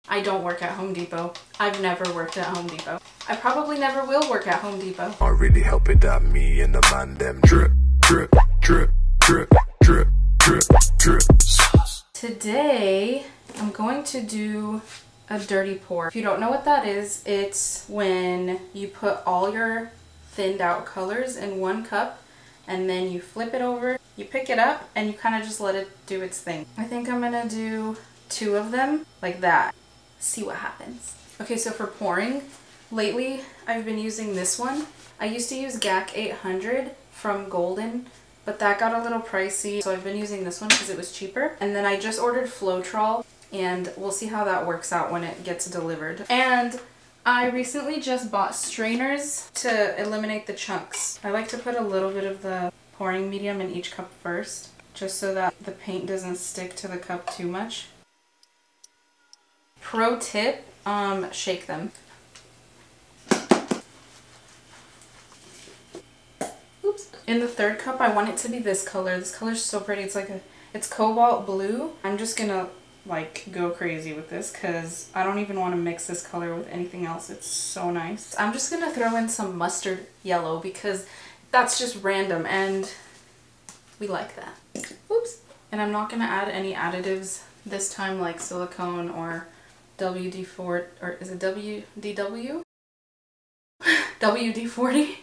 I don't work at Home Depot. I've never worked at Home Depot. I probably never will work at Home Depot. I really help it that me and the man them drip, drip, drip, drip, drip, drip, drip. Today, I'm going to do a dirty pour. If you don't know what that is, it's when you put all your thinned out colors in one cup and then you flip it over, you pick it up, and you kind of just let it do its thing. I think I'm gonna do 2 of them like that. See what happens. Okay, so for pouring, lately I've been using this one. I used to use GAC 800 from Golden, but that got a little pricey, so I've been using this one because it was cheaper. And then I just ordered Floetrol, and we'll see how that works out when it gets delivered. And I recently just bought strainers to eliminate the chunks. I like to put a little bit of the pouring medium in each cup first, just so that the paint doesn't stick to the cup too much. Pro tip, shake them. Oops. In the third cup, I want it to be this color. This color is so pretty. It's cobalt blue. I'm just gonna like go crazy with this because I don't even want to mix this color with anything else. It's so nice. I'm just gonna throw in some mustard yellow because that's just random and we like that. Oops. And I'm not gonna add any additives this time, like silicone or WD-40, or is it WDW? WD-40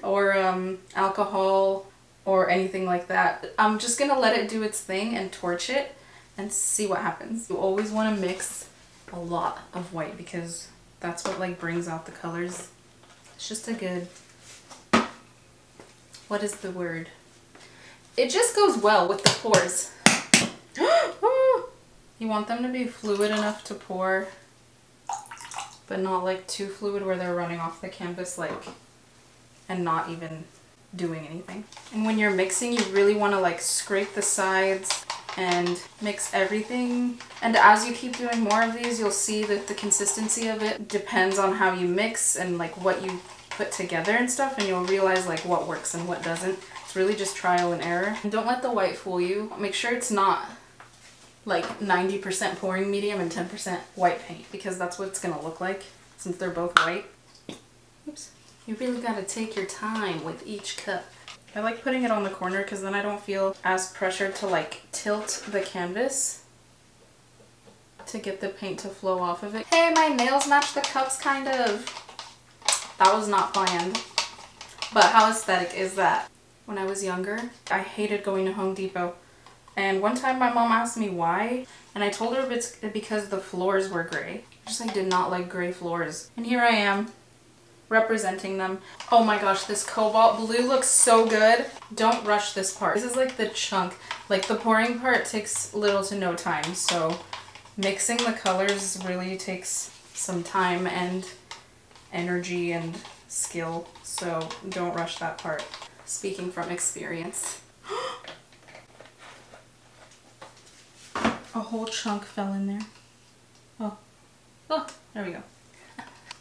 or alcohol or anything like that. I'm just gonna let it do its thing and torch it and see what happens. You always want to mix a lot of white because that's what like brings out the colors. It's just a good, what is the word? It just goes well with the pours. You want them to be fluid enough to pour, but not like too fluid where they're running off the canvas like and not even doing anything. And when you're mixing, you really want to like scrape the sides and mix everything. And as you keep doing more of these, you'll see that the consistency of it depends on how you mix and like what you put together and stuff, and you'll realize like what works and what doesn't. It's really just trial and error. And don't let the white fool you. Make sure it's not like 90% pouring medium and 10% white paint, because that's what it's gonna look like since they're both white. Oops. You really gotta take your time with each cup. I like putting it on the corner because then I don't feel as pressured to like tilt the canvas to get the paint to flow off of it. Hey, my nails match the cups, kind of. That was not planned. But how aesthetic is that? When I was younger, I hated going to Home Depot. And one time my mom asked me why, and I told her it's because the floors were gray. I just like did not like gray floors. And here I am, representing them. Oh my gosh, this cobalt blue looks so good. Don't rush this part. This is like the chunk. Like the pouring part takes little to no time, so mixing the colors really takes some time and energy and skill, so don't rush that part. Speaking from experience. A whole chunk fell in there. Oh, there we go.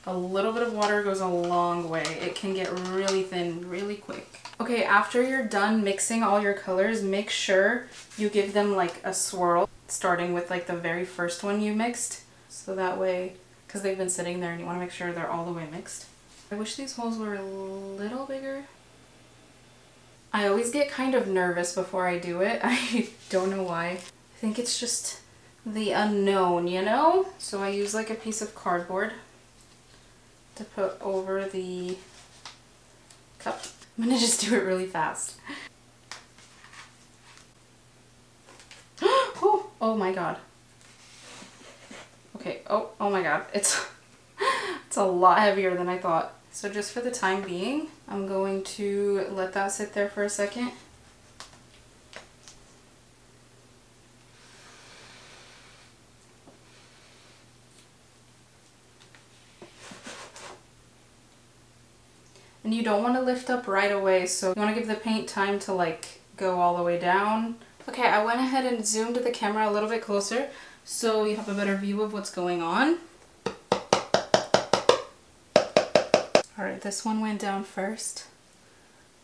A little bit of water goes a long way. It can get really thin really quick. Okay, after you're done mixing all your colors, make sure you give them like a swirl, starting with like the very first one you mixed. So that way, because they've been sitting there and you want to make sure they're all the way mixed. I wish these holes were a little bigger. I always get kind of nervous before I do it. I don't know why. I think it's just the unknown, you know? So I use like a piece of cardboard to put over the cup. I'm gonna just do it really fast. Oh my god. Okay, oh my god. It's a lot heavier than I thought. So just for the time being, I'm going to let that sit there for a second. And you don't want to lift up right away, so you want to give the paint time to like go all the way down. Okay, I went ahead and zoomed the camera a little bit closer so you have a better view of what's going on. Alright, this one went down first,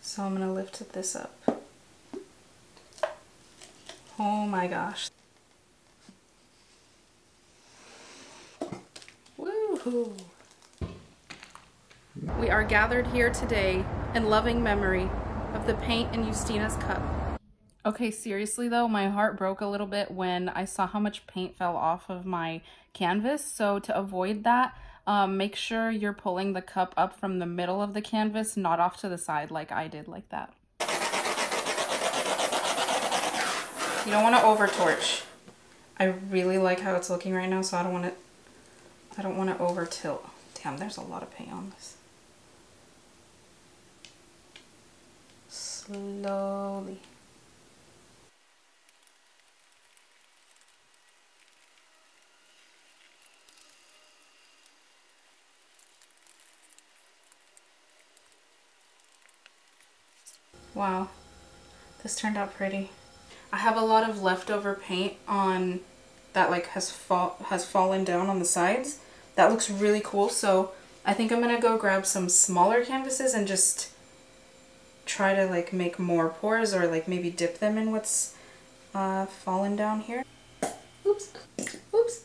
so I'm going to lift this up. Oh my gosh. Ooh. We are gathered here today in loving memory of the paint in Justina's cup. Okay, seriously though, my heart broke a little bit when I saw how much paint fell off of my canvas. So to avoid that, make sure you're pulling the cup up from the middle of the canvas, not off to the side like I did, like that. You don't want to over torch. I really like how it's looking right now, so I don't want to over tilt. Damn, there's a lot of paint on this. Slowly. Wow, this turned out pretty. I have a lot of leftover paint on that like has fallen down on the sides. That looks really cool, so I think I'm gonna go grab some smaller canvases and just try to like make more pours, or like maybe dip them in what's fallen down here. Oops, oops, oops.